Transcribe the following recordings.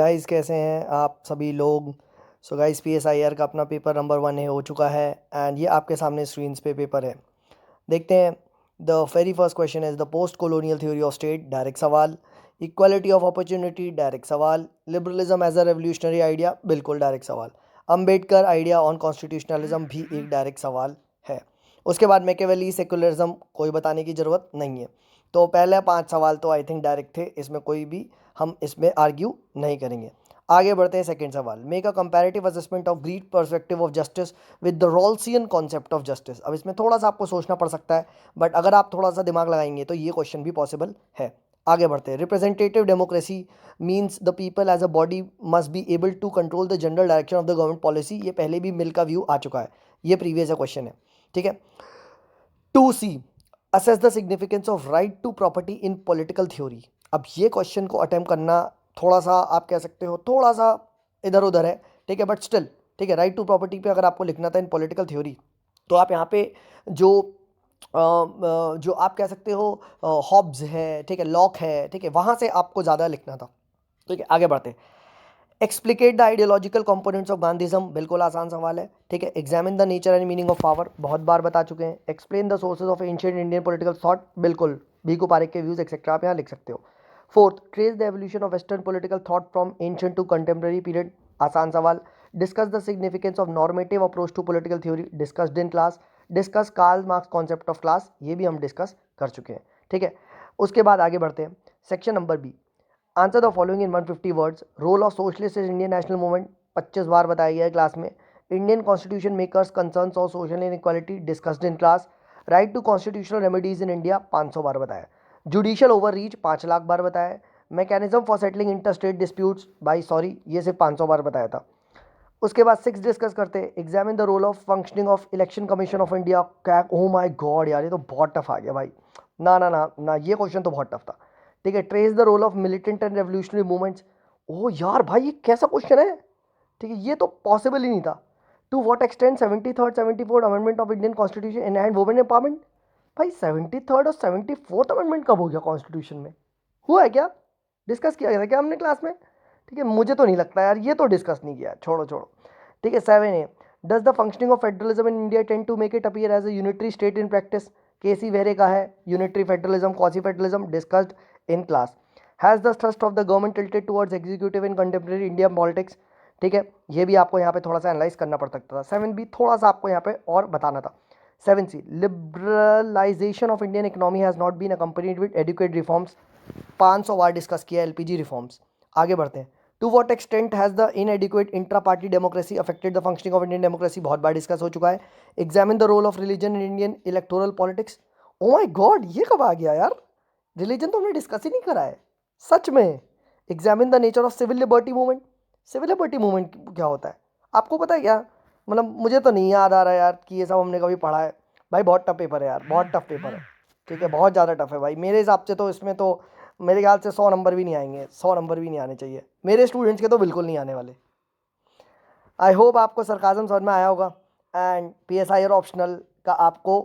Guys कैसे हैं आप सभी लोग। सो गाइस PSIR का अपना पेपर नंबर 1 है हो चुका है एंड ये आपके सामने स्क्रीन्स पे पेपर है। देखते हैं। The very first question is the post colonial theory of state, direct सवाल। इक्वालिटी ऑफ अपॉर्चुनिटी, डायरेक्ट सवाल। Liberalism as a revolutionary idea, बिल्कुल डायरेक्ट सवाल। अम्बेडकर आइडिया ऑन कॉन्स्टिट्यूशनलिज्म भी एक डायरेक्ट सवाल है। उसके बाद मैकेवेली, सेक्युलरिज्म कोई बताने की ज़रूरत नहीं है। तो पहले 5 सवाल तो आई थिंक डायरेक्ट थे, इसमें कोई भी हम इसमें आर्ग्यू नहीं करेंगे। आगे बढ़ते हैं सेकंड सवाल। Make a comparative assessment of Greek perspective of justice with the Rawlsian concept of justice. अब इसमें थोड़ा सा आपको सोचना पड़ सकता है, बट अगर आप थोड़ा सा दिमाग लगाएंगे तो ये क्वेश्चन भी पॉसिबल है। आगे बढ़ते हैं। Representative democracy means the people as a body must be able to control the general direction of the government policy. ये पहले भी मिल का व्यू आ चुका है, ये प्रीवियस क्वेश्चन है। ठीक है। 2C, assess the significance of right to property in political theory. अब ये क्वेश्चन को अटेम्प्ट करना थोड़ा सा आप कह सकते हो थोड़ा सा इधर उधर है, ठीक है, बट स्टिल ठीक है। राइट टू प्रॉपर्टी पे अगर आपको लिखना था इन पॉलिटिकल थ्योरी, तो आप यहाँ पे जो जो आप कह सकते हो हॉब्स है, ठीक है, लॉक है, ठीक है, वहाँ से आपको ज़्यादा लिखना था। ठीक है, आगे बढ़ते हैं। Explicate the ideological components of गांधीज्म, बिल्कुल आसान सवाल है। ठीक है। Examine the nature and meaning of power, बहुत बार बता चुके हैं। Explain the sources of ancient Indian political thought, बिल्कुल भीखू पारेख के व्यूज एक्सेट्रा आप यहाँ लिख सकते हो। Fourth, trace the evolution of western political thought from ancient to contemporary period, आसान सवाल। Discuss the significance of normative approach to political theory, discussed in class. Discuss Karl Marx concept of class, ये भी हम discuss कर चुके हैं। ठीक है। उसके बाद आगे बढ़ते हैं। Section number B, answer the following in 150 words. Role of socialist is Indian national movement, 25 बार बताया गया है क्लास में। Indian constitution makers concerns of social inequality, discussed in class. Right to constitutional remedies in India, 500 बार बताया। Judicial overreach 5 lakh बार बताया। Mechanism for settling interstate disputes, भाई सॉरी ये सिर्फ 500 बार बताया था। उसके बाद 6 डिस्कस करते हैं। Examine the role of functioning of election commission of India. क्या, ओ माय गॉड यार, ये तो बहुत टफ आ गया भाई। ना ना ना ना, ये क्वेश्चन तो बहुत टफ था। ठीक है। Trace the role of militant and revolutionary movements, ओ यार भाई ये कैसा क्वेश्चन है। ठीक है, ये तो पॉसिबल ही नहीं था। To what extent 73rd 74th amendment of Indian constitution enhanced women empowerment, भाई 73rd और 74th अमेंडमेंट कब हो गया कॉन्स्टिट्यूशन में, हुआ है क्या, डिस्कस किया गया था क्या हमने क्लास में। ठीक है, मुझे तो नहीं लगता यार, ये तो डिस्कस नहीं किया, छोड़ो छोड़ो। ठीक है। 7A, does the functioning of federalism in India tend to make it appear as a unitary state in practice, K C Wheare का है। Unitary federalism, quasi federalism, discussed in class. Has the thrust of the government tilted towards executive in contemporary Indian politics, ठीक है, ये भी आपको यहाँ पे थोड़ा सा एनालाइज करना पड़ सकता था। 7B थोड़ा सा आपको यहाँ पे और बताना था। 7C, liberalisation of Indian economy has not been accompanied with adequate reforms, 500 बार डिस्कस किया LPG रिफॉर्म्स। आगे बढ़ते हैं। To what extent has the inadequate intra party democracy affected the functioning of Indian democracy, बहुत बार डिस्कस हो चुका है। Examine the role of religion in Indian electoral politics, oh my god ये कब आ गया यार, रिलीजन तो हमने डिस्कस ही नहीं करा है सच में। Examine the nature of civil liberty movement, civil liberty movement क्या होता है आपको पता है क्या, मतलब मुझे तो नहीं याद आ रहा यार कि ये सब हमने कभी पढ़ा है। भाई बहुत टफ पेपर है यार, बहुत टफ पेपर है। ठीक है, बहुत ज़्यादा टफ है भाई, मेरे हिसाब से तो इसमें तो मेरे ख्याल से 100 नंबर भी नहीं आएंगे, 100 नंबर भी नहीं आने चाहिए, मेरे स्टूडेंट्स के तो बिल्कुल नहीं आने वाले। आई होप आपको सरकाज़म समझ में आया होगा एंड PSIR ऑप्शनल का आपको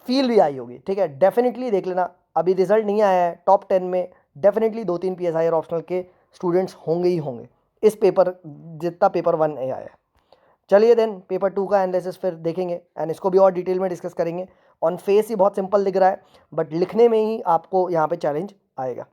फील भी आई होगी। ठीक है, डेफिनेटली देख लेना, अभी रिजल्ट नहीं आया है, टॉप 10 में डेफिनेटली 2-3 PSIR ऑप्शनल के स्टूडेंट्स होंगे ही होंगे इस पेपर जितना पेपर 1 आया है। चलिए देन पेपर 2 का एनालिसिस फिर देखेंगे एंड इसको भी और डिटेल में डिस्कस करेंगे। ऑन फेस ही बहुत सिंपल दिख रहा है, बट लिखने में ही आपको यहाँ पे चैलेंज आएगा।